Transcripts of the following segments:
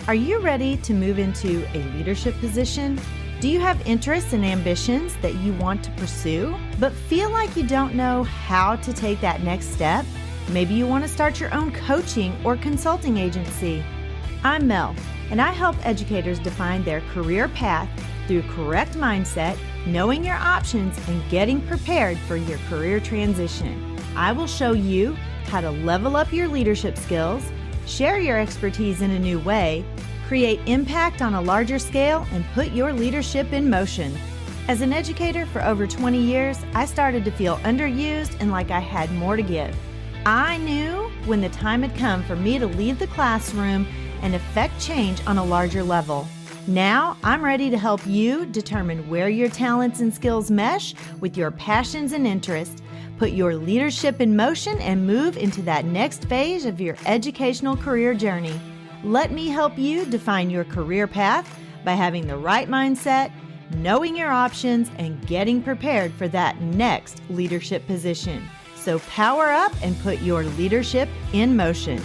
Are you ready to move into a leadership position? Do you have interests and ambitions that you want to pursue, but feel like you don't know how to take that next step? Maybe you want to start your own coaching or consulting agency. I'm Mel, and I help educators define their career path through correct mindset, knowing your options, and getting prepared for your career transition. I will show you how to level up your leadership skills, share your expertise in a new way, create impact on a larger scale, and put your leadership in motion. As an educator for over 20 years, I started to feel underused and like I had more to give. I knew when the time had come for me to leave the classroom and affect change on a larger level. Now, I'm ready to help you determine where your talents and skills mesh with your passions and interests. Put your leadership in motion and move into that next phase of your educational career journey. Let me help you define your career path by having the right mindset, knowing your options, and getting prepared for that next leadership position. So power up and put your leadership in motion.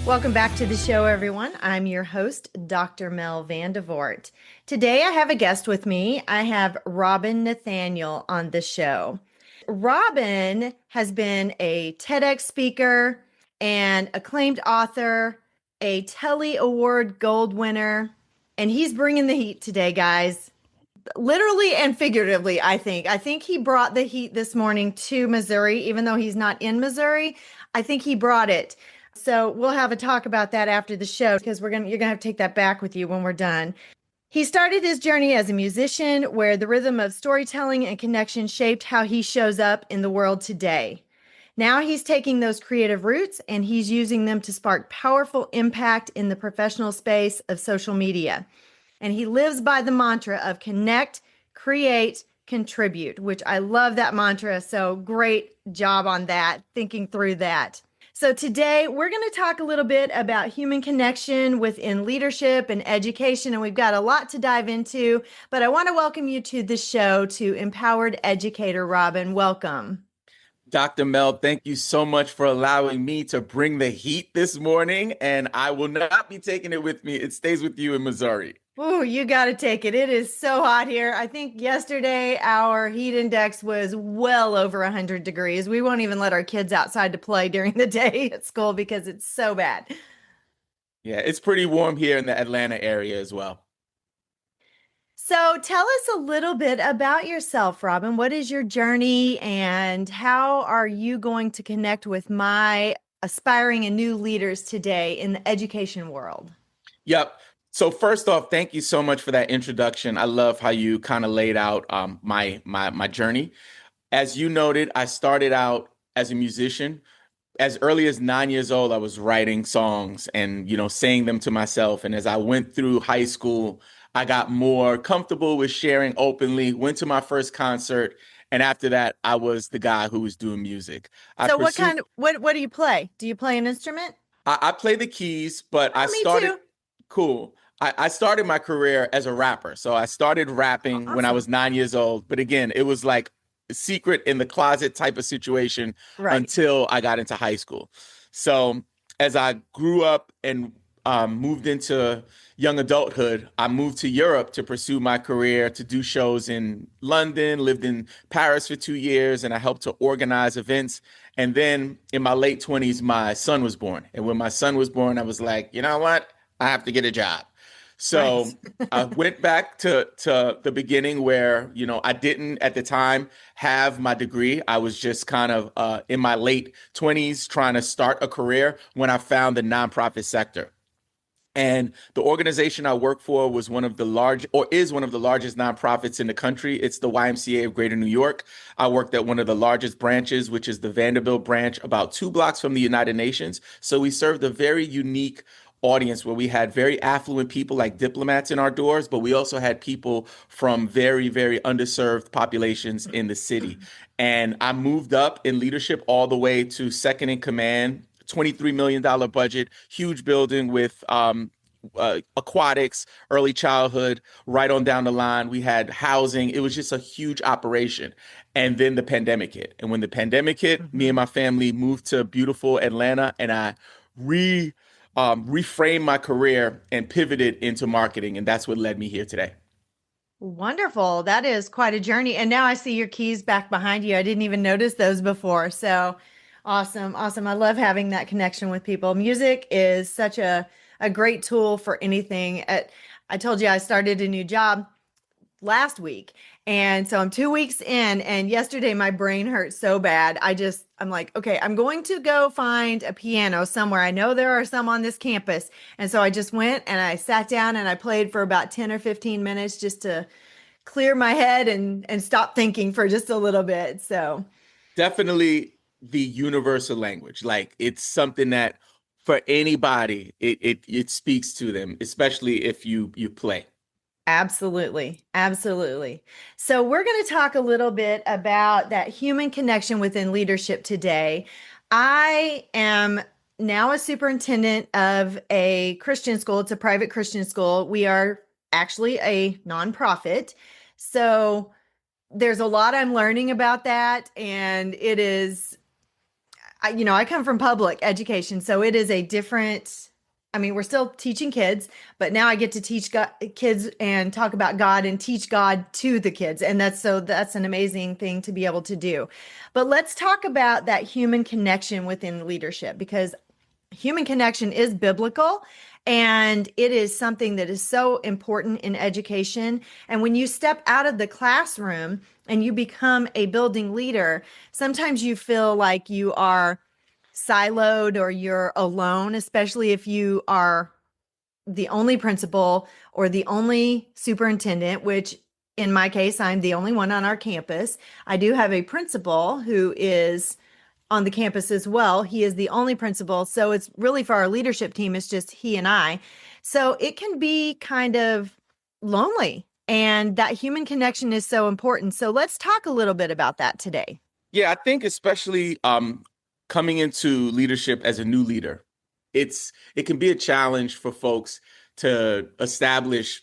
Welcome back to the show, everyone. I'm your host, Dr. Mel Vandevort. Today I have a guest with me. I have Robin Nathaniel on the show. Robin has been a TEDx speaker and acclaimed author, a Telly Award Gold winner, and he's bringing the heat today, guys. Literally and figuratively, I think. I think he brought the heat this morning to Missouri, even though he's not in Missouri. I think he brought it. So we'll have a talk about that after the show because you're gonna have to take that back with you when we're done. He started his journey as a musician where the rhythm of storytelling and connection shaped how he shows up in the world today. Now he's taking those creative roots and he's using them to spark powerful impact in the professional space of social media. And he lives by the mantra of connect, create, contribute, which I love that mantra. So great job on that, thinking through that. So today we're going to talk a little bit about human connection within leadership and education, and we've got a lot to dive into, but I want to welcome you to the show, to Empowered Educator. Robin, welcome. Dr. Mel, thank you so much for allowing me to bring the heat this morning, and I will not be taking it with me. It stays with you in Missouri. Ooh, you got to take it. It is so hot here. I think yesterday our heat index was well over 100 degrees. We won't even let our kids outside to play during the day at school because it's so bad. Yeah, it's pretty warm here in the Atlanta area as well. So tell us a little bit about yourself, Robin. What is your journey and how are you going to connect with my aspiring and new leaders today in the education world? Yep. So first off, thank you so much for that introduction. I love how you kind of laid out my journey. As you noted, I started out as a musician. As early as 9 years old, I was writing songs and, saying them to myself. And as I went through high school, I got more comfortable with sharing openly, went to my first concert. And after that, I was the guy who was doing music. So what do you play? Do you play an instrument? I play the keys, but I me started, too. cool. I started my career as a rapper. So I started rapping when I was 9 years old. But again, it was like a secret in the closet type of situation until I got into high school. So as I grew up and moved into young adulthood, I moved to Europe to pursue my career, to do shows in London, lived in Paris for 2 years, and I helped to organize events. And then in my late 20s, my son was born. And when my son was born, I was like, you know what? I have to get a job. So I went back to the beginning where, I didn't at the time have my degree. I was just kind of in my late 20s trying to start a career when I found the nonprofit sector. And the organization I work for is one of the largest nonprofits in the country. It's the YMCA of Greater New York. I worked at one of the largest branches, which is the Vanderbilt branch, about 2 blocks from the United Nations. So we served a very unique audience where we had very affluent people like diplomats in our doors, but we also had people from very, very underserved populations in the city. And I moved up in leadership all the way to second in command, $23 million budget, huge building with aquatics, early childhood, right on down the line. We had housing. It was just a huge operation. And then the pandemic hit. And when the pandemic hit, me and my family moved to beautiful Atlanta, and I reframed my career and pivoted into marketing. And that's what led me here today. Wonderful. That is quite a journey. And now I see your keys back behind you. I didn't even notice those before. So awesome. Awesome. I love having that connection with people. Music is such a great tool for anything. I told you I started a new job last week. And so I'm 2 weeks in, and yesterday my brain hurt so bad. I'm like, okay, I'm going to go find a piano somewhere. I know there are some on this campus. And so I just went and I sat down and I played for about 10 or 15 minutes just to clear my head and stop thinking for just a little bit. So Definitely the universal language. Like it's something that for anybody, it speaks to them, especially if you play. absolutely. Absolutely. So, we're going to talk a little bit about that human connection within leadership today. I am now a superintendent of a Christian school. It's a private Christian school. We are actually a nonprofit. So, there's a lot I'm learning about that. And it is I come from public education, so it is a different. I mean, we're still teaching kids, but now I get to teach kids and talk about God and teach God to the kids. And that's an amazing thing to be able to do. But let's talk about that human connection within leadership, because human connection is biblical and it is something that is so important in education. And when you step out of the classroom and you become a building leader, sometimes you feel like you are siloed or you're alone, especially if you are the only principal or the only superintendent, which in my case, I'm the only one on our campus. I do have a principal who is on the campus as well. He is the only principal. So it's really for our leadership team, it's just he and I. So it can be kind of lonely. And that human connection is so important. So let's talk a little bit about that today. Yeah, I think especially coming into leadership as a new leader, it can be a challenge for folks to establish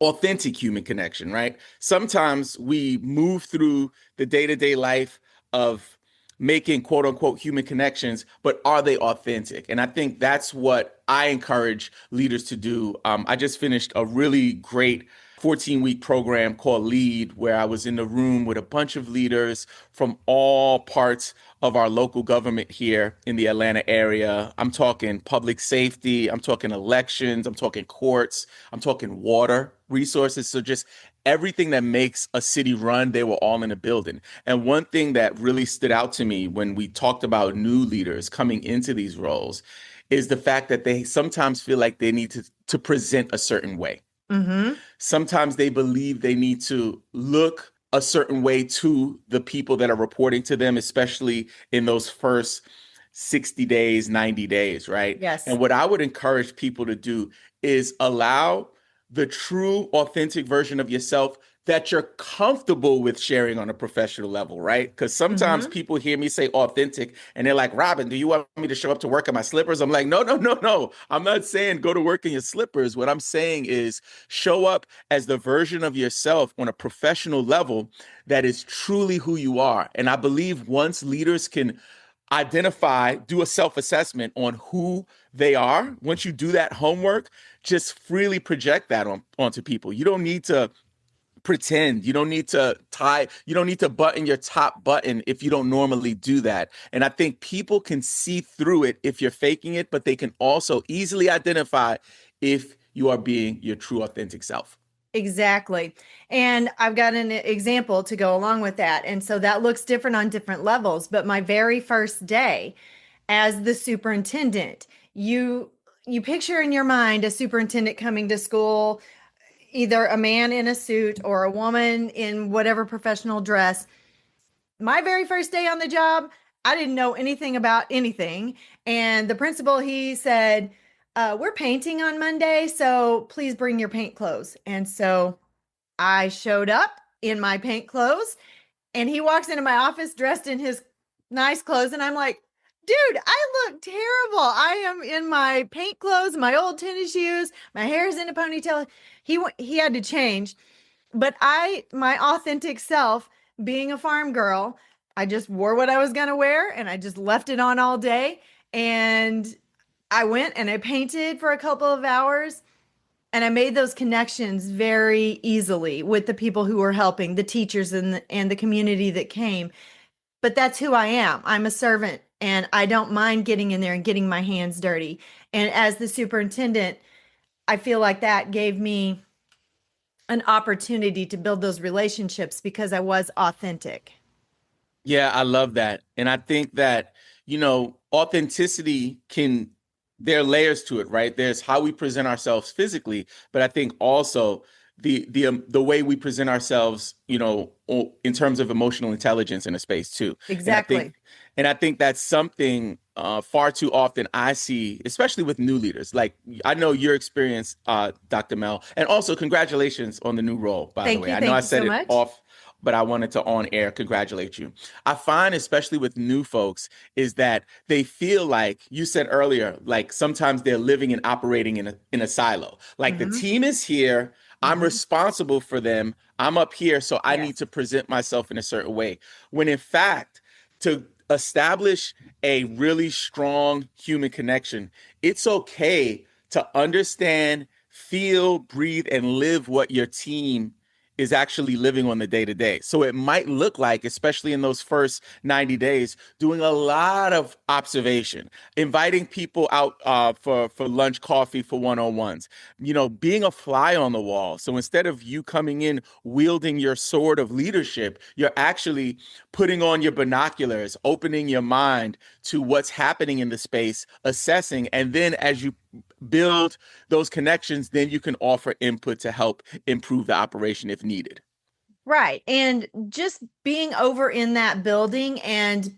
authentic human connection, right? Sometimes we move through the day-to-day life of making quote unquote human connections, but are they authentic? And I think that's what I encourage leaders to do. I just finished a really great 14-week program called Lead, where I was in the room with a bunch of leaders from all parts of our local government here in the Atlanta area. I'm talking public safety, I'm talking elections, I'm talking courts, I'm talking water resources. So just everything that makes a city run, they were all in a building. And one thing that really stood out to me when we talked about new leaders coming into these roles is the fact that they sometimes feel like they need to present a certain way. Mm-hmm. Sometimes they believe they need to look a certain way to the people that are reporting to them, especially in those first 60 days, 90 days, right? Yes. And what I would encourage people to do is allow the true, authentic version of yourself that you're comfortable with sharing on a professional level, right? Because sometimes Mm-hmm. people hear me say authentic and they're like, Robin, do you want me to show up to work in my slippers? I'm like, no, no, no, no. I'm not saying go to work in your slippers. What I'm saying is show up as the version of yourself on a professional level that is truly who you are. And I believe once leaders can identify, do a self assessment on who they are, once you do that homework, just freely project that onto people. You don't need to pretend. You don't need to tie, you don't need to button your top button if you don't normally do that. And I think people can see through it if you're faking it, but they can also easily identify if you are being your true authentic self. Exactly. And I've got an example to go along with that. And so that looks different on different levels. But my very first day as the superintendent, you picture in your mind a superintendent coming to school, either a man in a suit or a woman in whatever professional dress. My very first day on the job, I didn't know anything about anything. And the principal, he said, we're painting on Monday, so please bring your paint clothes. And so I showed up in my paint clothes, and he walks into my office dressed in his nice clothes. And I'm like, dude, I look terrible. I am in my paint clothes, my old tennis shoes, my hair's in a ponytail. He had to change. But my authentic self, being a farm girl, I just wore what I was going to wear and I just left it on all day. And I went and I painted for a couple of hours and I made those connections very easily with the people who were helping, the teachers and the community that came. But that's who I am. I'm a servant and I don't mind getting in there and getting my hands dirty. And as the superintendent, I feel like that gave me an opportunity to build those relationships because I was authentic. Yeah, I love that. And I think that, authenticity there are layers to it, right? There's how we present ourselves physically, but I think also the way we present ourselves, in terms of emotional intelligence in a space too. And I think Exactly. and I think that's something far too often I see, especially with new leaders. Like I know your experience, Dr. Mel, and also congratulations on the new role, by the Thank way. you. I know I Thank you said so it much. off, but I wanted to on air congratulate you. I find, especially with new folks, is that they feel like you said earlier, like sometimes they're living and operating in a silo. Like the Hmm. team is here, I'm Hmm. responsible for them, I'm up here, so I need Yes. to present myself in a certain way. When in fact, to establish a really strong human connection, it's okay to understand, feel, breathe, and live what your team is actually living on the day to day. So it might look like, especially in those first 90 days, doing a lot of observation, inviting people out for lunch, coffee, for one-on-ones, being a fly on the wall. So instead of you coming in wielding your sword of leadership, you're actually putting on your binoculars, opening your mind to what's happening in the space, assessing, and then as you build those connections, then you can offer input to help improve the operation if needed. Right. And just being over in that building and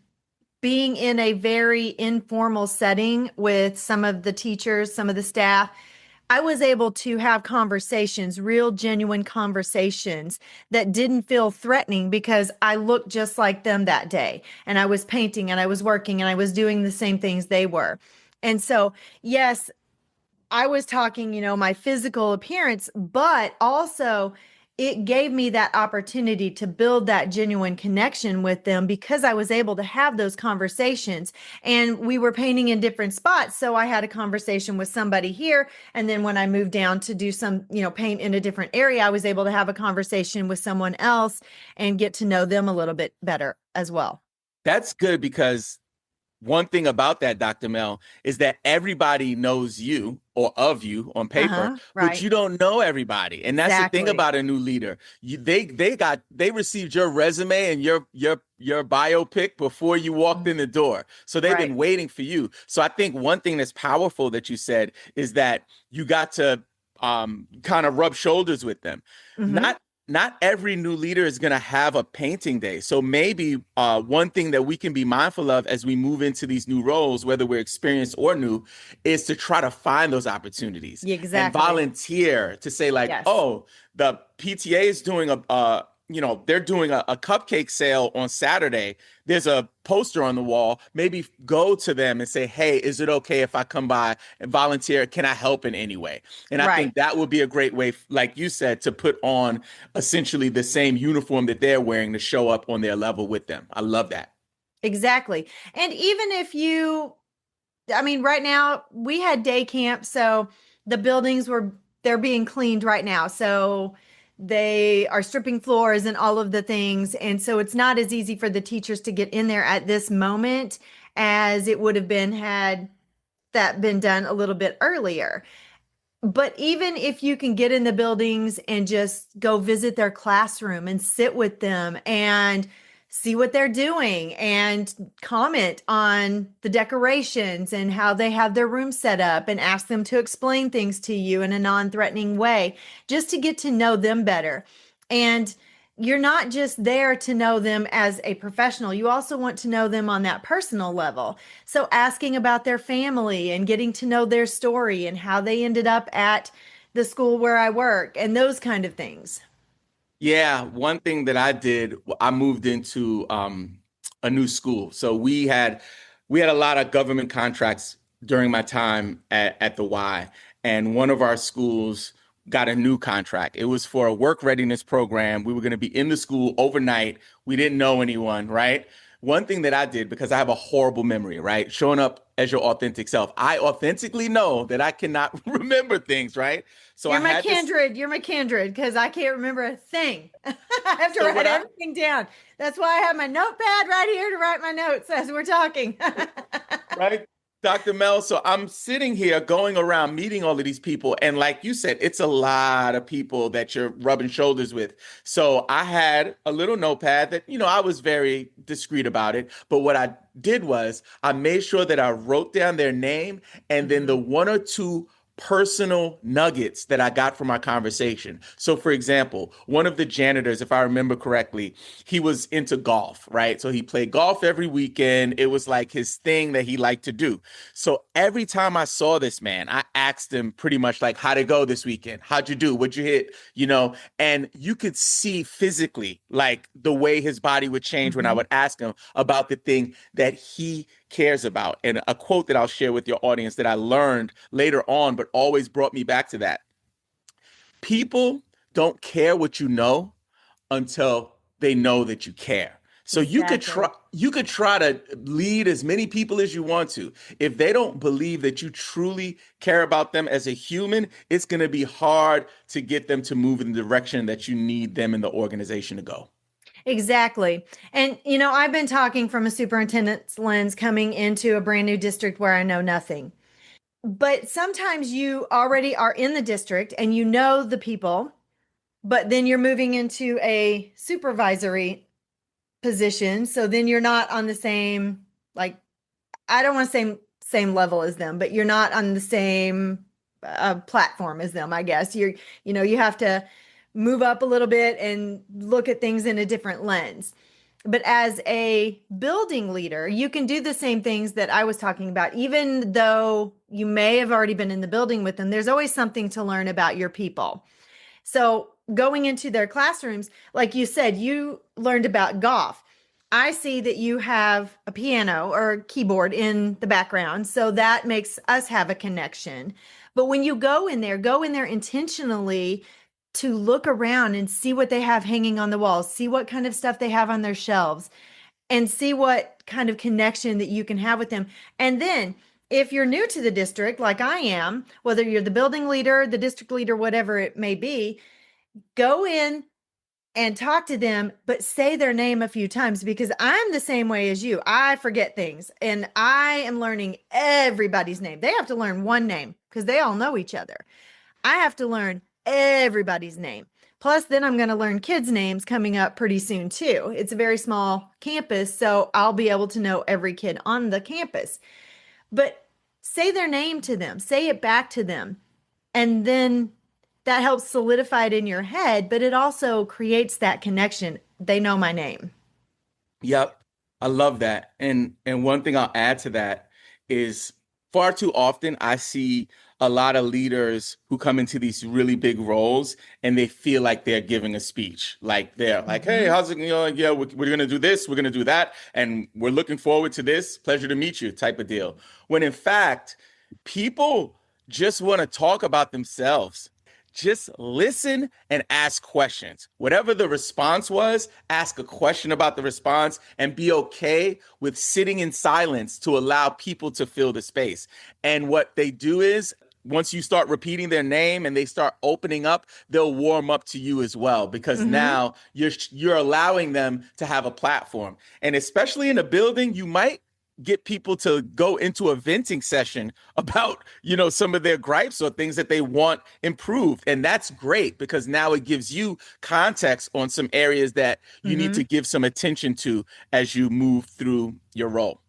being in a very informal setting with some of the teachers, some of the staff, I was able to have conversations, real genuine conversations that didn't feel threatening because I looked just like them that day. And I was painting and I was working and I was doing the same things they were. And so, yes, I was talking, my physical appearance, but also it gave me that opportunity to build that genuine connection with them because I was able to have those conversations and we were painting in different spots. So I had a conversation with somebody here. And then when I moved down to do some, paint in a different area, I was able to have a conversation with someone else and get to know them a little bit better as well. That's good because one thing about that, Dr. Mel, is that everybody knows you or of you on paper, Uh-huh. but Right. you don't know everybody. And that's the thing Exactly. about a new leader. They received your resume and your biopic before you walked in the door. So they've Right. been waiting for you. So I think one thing that's powerful that you said is that you got to kind of rub shoulders with them. Mm-hmm. Not every new leader is going to have a painting day. So maybe one thing that we can be mindful of as we move into these new roles, whether we're experienced or new, is to try to find those opportunities and Exactly. volunteer to say like, Yes. oh, the PTA is doing they're doing a cupcake sale on Saturday. There's a poster on the wall. Maybe go to them and say, hey, is it okay if I come by and volunteer? Can I help in any way? And I Right. think that would be a great way, like you said, to put on essentially the same uniform that they're wearing to show up on their level with them. I love that. Exactly. And even if I mean, right now we had day camp, so the buildings they're being cleaned right now. So they are stripping floors and all of the things. And so it's not as easy for the teachers to get in there at this moment as it would have been had that been done a little bit earlier. But even if you can get in the buildings and just go visit their classroom and sit with them and see what they're doing and comment on the decorations and how they have their room set up and ask them to explain things to you in a non-threatening way, just to get to know them better. And you're not just there to know them as a professional, you also want to know them on that personal level. So asking about their family and getting to know their story and how they ended up at the school where I work and those kind of things. Yeah, one thing that I did, I moved into a new school. So we had a lot of government contracts during my time at the Y, and one of our schools got a new contract. It was for a work readiness program. We were going to be in the school overnight. We didn't know anyone, right? One thing that I did, because I have a horrible memory, right? Showing up as your authentic self. I authentically know that I cannot remember things, right? So You're I my had this. kindred. You're my kindred because I can't remember a thing. I have to So write what I everything down. That's why I have my notepad right here to write my notes as we're talking. right? Dr. Mel, so I'm sitting here going around meeting all of these people. And like you said, it's a lot of people that you're rubbing shoulders with. So I had a little notepad that, I was very discreet about it. But what I did was I made sure that I wrote down their name and then the one or two personal nuggets that I got from our conversation. So, for example, one of the janitors, if I remember correctly, he was into golf, right? So he played golf every weekend. It was like his thing that he liked to do. So every time I saw this man, I asked him pretty much like, how'd it go this weekend? How'd you do? What'd you hit? And you could see physically like the way his body would change when I would ask him about the thing that he cares about. And a quote that I'll share with your audience that I learned later on, but always brought me back to that. People don't care what you know until they know that you care. So Exactly. you could try to lead as many people as you want to. If they don't believe that you truly care about them as a human, it's going to be hard to get them to move in the direction that you need them in the organization to go. Exactly. And, I've been talking from a superintendent's lens coming into a brand new district where I know nothing. But sometimes you already are in the district and you know the people, but then you're moving into a supervisory position. So then you're not on the same, like, I don't want to say same level as them, but you're not on the same platform as them, I guess. You have to move up a little bit and look at things in a different lens. But as a building leader, you can do the same things that I was talking about. Even though you may have already been in the building with them, there's always something to learn about your people. So going into their classrooms, like you said, you learned about golf. I see that you have a piano or a keyboard in the background. So that makes us have a connection. But when you go in there intentionally to look around and see what they have hanging on the walls, see what kind of stuff they have on their shelves, and see what kind of connection that you can have with them. And then if you're new to the district, like I am, whether you're the building leader, the district leader, whatever it may be, go in and talk to them, but say their name a few times because I'm the same way as you. I forget things and I am learning everybody's name. They have to learn one name because they all know each other. I have to learn everybody's name. Plus, then I'm going to learn kids' names coming up pretty soon, too. It's a very small campus, so I'll be able to know every kid on the campus. But say their name to them, say it back to them. And then that helps solidify it in your head, but it also creates that connection. They know my name. Yep. I love that. And one thing I'll add to that is far too often I see a lot of leaders who come into these really big roles and they feel like they're giving a speech. Like they're like, hey, Mhm. how's it going? Yeah, we're going to do this, we're going to do that, and we're looking forward to this. Pleasure to meet you type of deal. When in fact, people just want to talk about themselves. Just listen and ask questions. Whatever the response was, ask a question about the response and be okay with sitting in silence to allow people to fill the space. And what they do is, once you start repeating their name and they start opening up, they'll warm up to you as well because Mhm. now you're allowing them to have a platform. And especially in a building, you might get people to go into a venting session about some of their gripes or things that they want improved, and that's great because now it gives you context on some areas that you need to Mhm. give some attention to as you move through your role.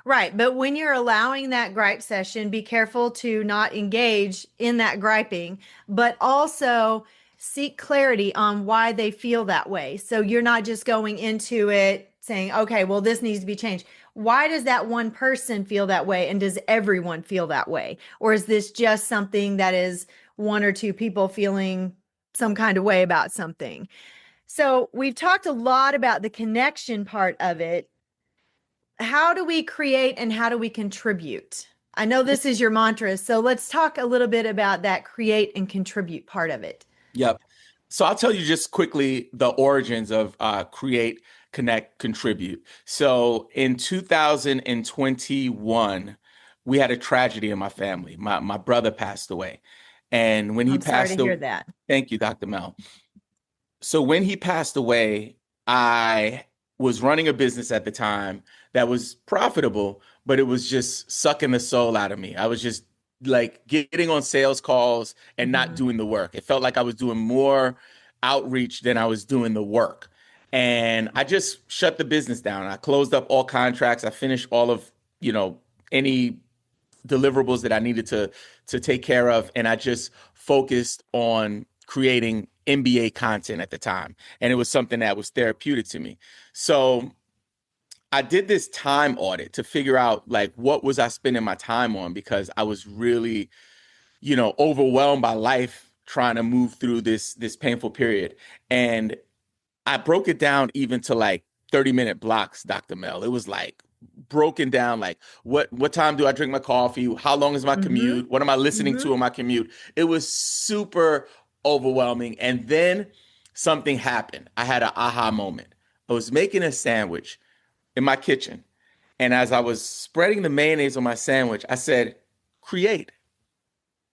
Right. But when you're allowing that gripe session, be careful to not engage in that griping, but also seek clarity on why they feel that way. So you're not just going into it saying, okay, well, this needs to be changed. Why does that one person feel that way? And does everyone feel that way? Or is this just something that is one or two people feeling some kind of way about something? So we've talked a lot about the connection part of it. How do we create and how do we contribute? I know this is your mantra, so let's talk a little bit about that create and contribute part of it. Yep. So I'll tell you just quickly the origins of create, connect, contribute. So in 2021, we had a tragedy in my family. My brother passed away. And when he I'm sorry to passed away, hear that. thank you, Dr. Mel. So when he passed away, I was running a business at the time that was profitable, but it was just sucking the soul out of me. I was just like getting on sales calls and not doing the work. It felt like I was doing more outreach than I was doing the work. And I just shut the business down. I closed up all contracts. I finished all of, any deliverables that I needed to take care of, and I just focused on creating MBA content at the time, and it was something that was therapeutic to me. So I did this time audit to figure out like what was I spending my time on, because I was really, overwhelmed by life trying to move through this painful period. And I broke it down even to like 30-minute blocks, Dr. Mel. It was like broken down like what time do I drink my coffee? How long is my commute? What am I listening to in my commute? It was super overwhelming. And then something happened. I had an aha moment. I was making a sandwich in my kitchen. And as I was spreading the mayonnaise on my sandwich, I said, create.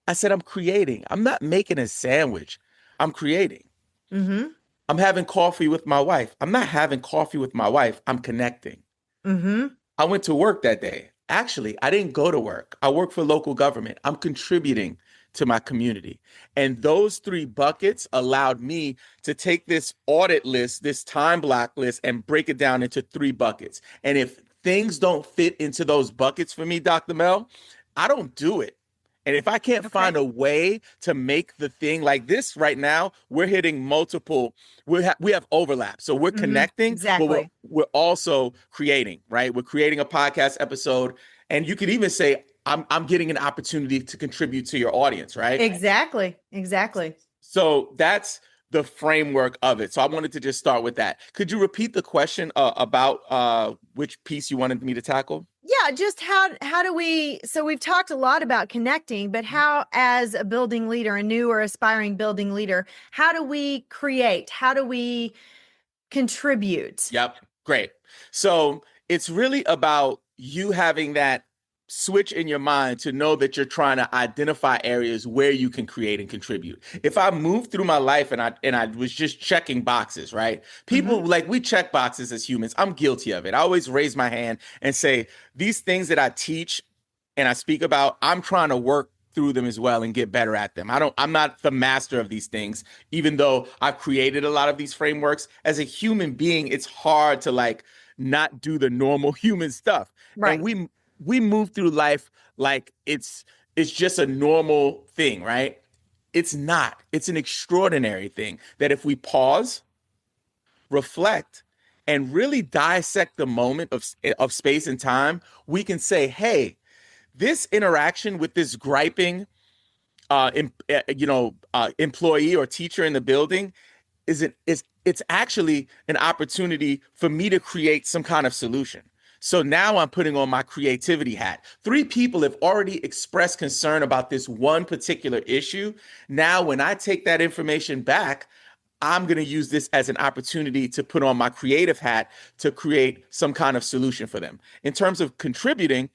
I said, I'm creating. I'm not making a sandwich. I'm creating. Mm-hmm. I'm having coffee with my wife. I'm not having coffee with my wife. I'm connecting. Mm-hmm. I went to work that day. Actually, I didn't go to work. I work for local government. I'm contributing to my community. And those three buckets allowed me to take this audit list, this time block list, and break it down into three buckets. And if things don't fit into those buckets for me, Dr. Mel, I don't do it. And if I can't find a way to make the thing like this right now, we're hitting multiple, we have overlap. So we're connecting, exactly. but we're also creating, right? We're creating a podcast episode. And you could even say, I'm getting an opportunity to contribute to your audience, right? Exactly. So that's the framework of it. So I wanted to just start with that. Could you repeat the question about which piece you wanted me to tackle? Yeah, just how do we, so we've talked a lot about connecting, but how, as a building leader, a new or aspiring building leader, how do we create? How do we contribute? Yep. Great. So it's really about you having that switch in your mind to know that you're trying to identify areas where you can create and contribute. If I moved through my life and I was just checking boxes, right? People like we check boxes as humans. I'm guilty of it. I always raise my hand and say these things that I teach and I speak about, I'm trying to work through them as well and get better at them. I'm not the master of these things, even though I've created a lot of these frameworks. As a human being, it's hard to like not do the normal human stuff. Right. And we move through life like it's just a normal thing, right? It's not. It's an extraordinary thing that if we pause, reflect, and really dissect the moment of space and time, we can say, hey, this interaction with this griping employee or teacher in the building it's actually an opportunity for me to create some kind of solution. So now I'm putting on my creativity hat. Three people have already expressed concern about this one particular issue. Now, when I take that information back, I'm going to use this as an opportunity to put on my creative hat to create some kind of solution for them. In terms of contributing,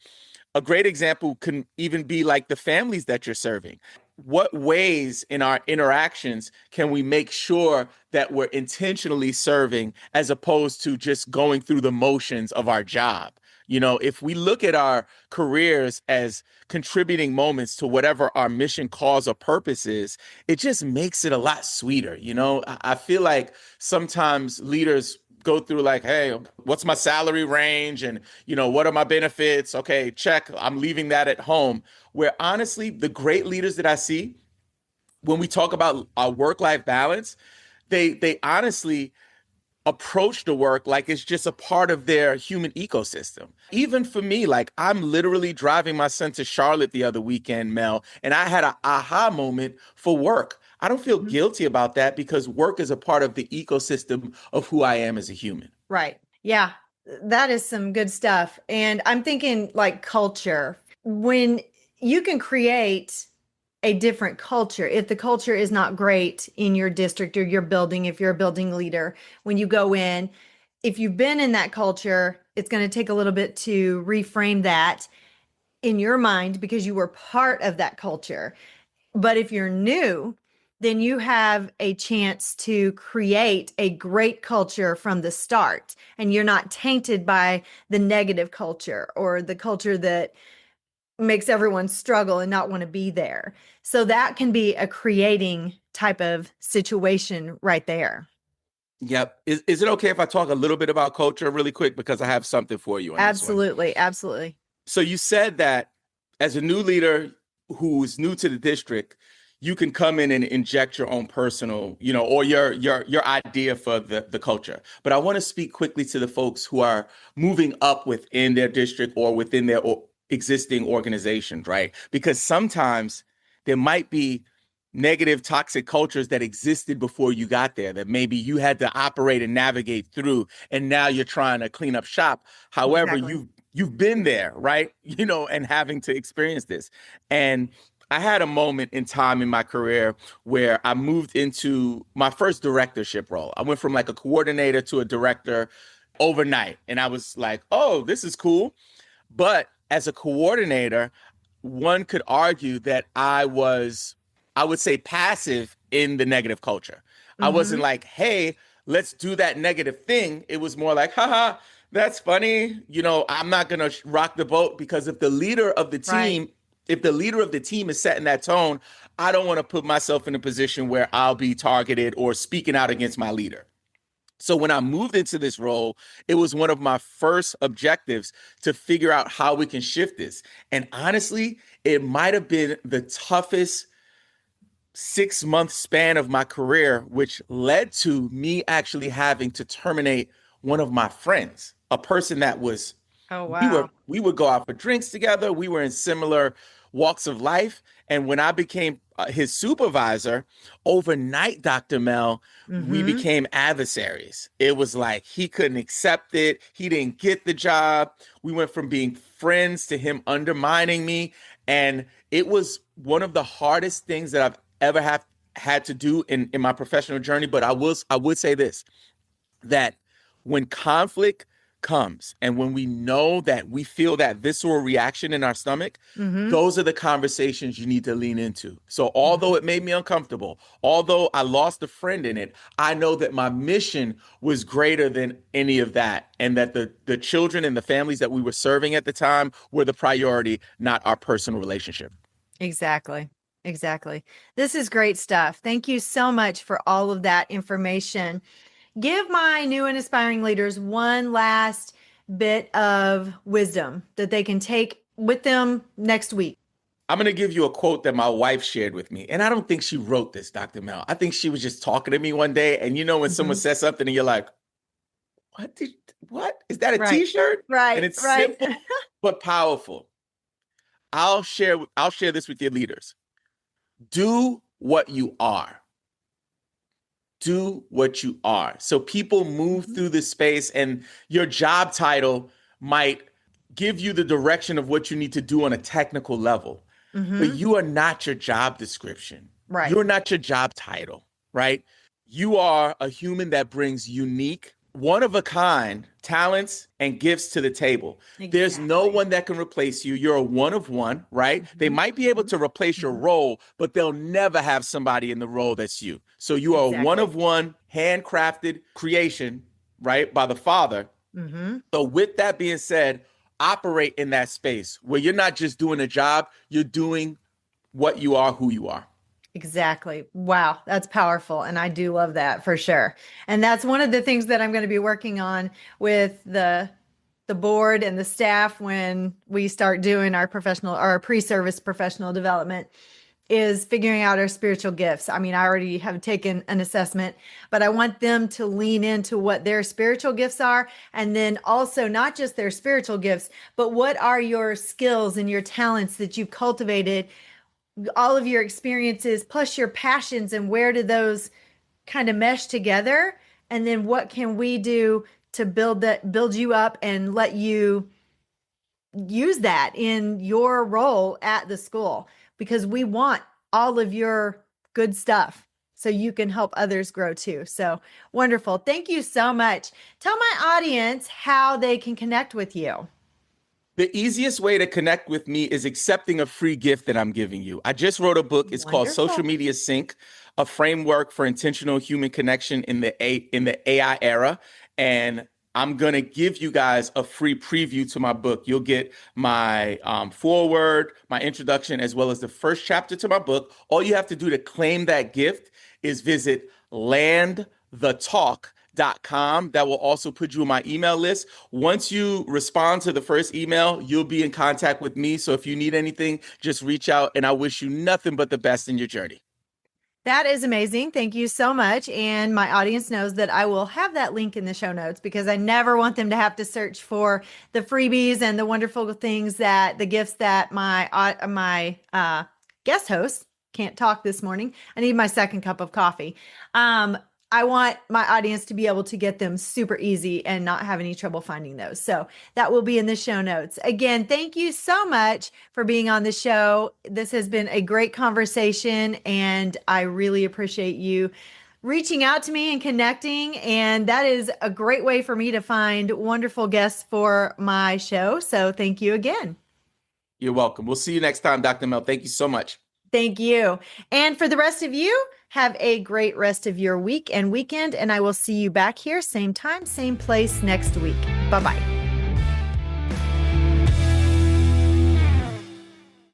a great example can even be like the families that you're serving. What ways in our interactions can we make sure that we're intentionally serving as opposed to just going through the motions of our job? If we look at our careers as contributing moments to whatever our mission, cause, or purpose is, it just makes it a lot sweeter. I feel like sometimes leaders go through like, hey, what's my salary range? And, what are my benefits? Okay, check. I'm leaving that at home. Where honestly, the great leaders that I see, when we talk about our work-life balance, they honestly approach the work like it's just a part of their human ecosystem. Even for me, like I'm literally driving my son to Charlotte the other weekend, Mel, and I had an aha moment for work. I don't feel guilty about that because work is a part of the ecosystem of who I am as a human. Right. Yeah, that is some good stuff. And I'm thinking like culture. When you can create a different culture, if the culture is not great in your district or your building, if you're a building leader, when you go in, if you've been in that culture, it's going to take a little bit to reframe that in your mind because you were part of that culture. But if you're new, then you have a chance to create a great culture from the start, and you're not tainted by the negative culture or the culture that makes everyone struggle and not want to be there. So that can be a creating type of situation right there. Yep. Is it okay if I talk a little bit about culture really quick? Because I have something for you on this one. Absolutely. Absolutely. So you said that as a new leader who's new to the district, you can come in and inject your own personal, or your idea for the culture. But I want to speak quickly to the folks who are moving up within their district or within their existing organizations, right? Because sometimes there might be negative, toxic cultures that existed before you got there that maybe you had to operate and navigate through, and now you're trying to clean up shop. However, Exactly. you've been there, right? And having to experience this. And I had a moment in time in my career where I moved into my first directorship role. I went from like a coordinator to a director overnight. And I was like, oh, this is cool. But as a coordinator, one could argue that I would say, passive in the negative culture. I wasn't Mm-hmm. like, hey, let's do that negative thing. It was more like, haha, that's funny. I'm not going to rock the boat, because Right. if the leader of the team is setting that tone, I don't want to put myself in a position where I'll be targeted or speaking out against my leader. So when I moved into this role, it was one of my first objectives to figure out how we can shift this. And honestly, it might have been the toughest 6 month span of my career, which led to me actually having to terminate one of my friends, a person that was Oh, we were wow. we would go out for drinks together. We were in similar walks of life. And when I became his supervisor, overnight, Dr. Mel, we Mm-hmm. became adversaries. It was like he couldn't accept it. He didn't get the job. We went from being friends to him undermining me. And it was one of the hardest things that I've ever had to do in my professional journey. But I would say this, that when conflict comes and when we know that we feel that visceral reaction in our stomach, Mm-hmm. those are the conversations you need to lean into. So, Mm-hmm. although it made me uncomfortable, although I lost a friend in it, I know that my mission was greater than any of that, and that the children and the families that we were serving at the time were the priority, not our personal relationship. Exactly. Exactly. This is great stuff. Thank you so much for all of that information. Give my new and aspiring leaders one last bit of wisdom that they can take with them next week. I'm going to give you a quote that my wife shared with me. And I don't think she wrote this, Dr. Mel. I think she was just talking to me one day. And when someone Mhm. says something and you're like, what? Is that a Right. t-shirt? And Right. it's Right. simple but powerful. I'll share this with your leaders. Do what you are. Do what you are. So people move Mhm. through this space, and your job title might give you the direction of what you need to do on a technical level. But Mhm. you are not your job description. Right. You're not your job title, right? You are a human that brings unique, one of a kind talents and gifts to the table. There's no Exactly. one that can replace you. You're a one of one, right? They Mhm. might be able Mhm. to replace your Mhm. role, but they'll never have somebody in the role that's you. So you are a one Exactly. of one, handcrafted creation, right, by the Father. Mhm. So, with that being said, operate in that space where you're not just doing a job, you're doing what you are, who you are. Exactly. Wow, that's powerful. And I do love that for sure. And that's one of the things that I'm going to be working on with the board and the staff when we start doing our professional, our pre-service professional development, is figuring out our spiritual gifts. I mean, I already have taken an assessment, but I want them to lean into what their spiritual gifts are. And then also not just their spiritual gifts, but what are your skills and your talents that you've cultivated, all of your experiences plus your passions, and where do those kind of mesh together, and then what can we do to build you up and let you use that in your role at the school, because we want all of your good stuff so you can help others grow too. So wonderful. Thank you so much. Tell my audience how they can connect with you. The easiest way to connect with me is accepting a free gift that I'm giving you. I just wrote a book. It's called Social Media Sync, a framework for intentional human connection in the AI era. And I'm going to give you guys a free preview to my book. You'll get my foreword, my introduction, as well as the first chapter to my book. All you have to do to claim that gift is visit landthetalk.com. That will also put you on my email list. Once you respond to the first email, you'll be in contact with me. So if you need anything, just reach out, and I wish you nothing but the best in your journey. That is amazing. Thank you so much. And my audience knows that I will have that link in the show notes because I never want them to have to search for the freebies and the wonderful things that the gifts that my guest host can't talk this morning. I need my second cup of coffee. I want my audience to be able to get them super easy and not have any trouble finding those. So that will be in the show notes. Again, thank you so much for being on the show. This has been a great conversation, and I really appreciate you reaching out to me and connecting. And that is a great way for me to find wonderful guests for my show. So thank you again. You're welcome. We'll see you next time, Dr. Mel. Thank you so much. Thank you. And for the rest of you, have a great rest of your week and weekend, and I will see you back here, same time, same place next week. Bye-bye.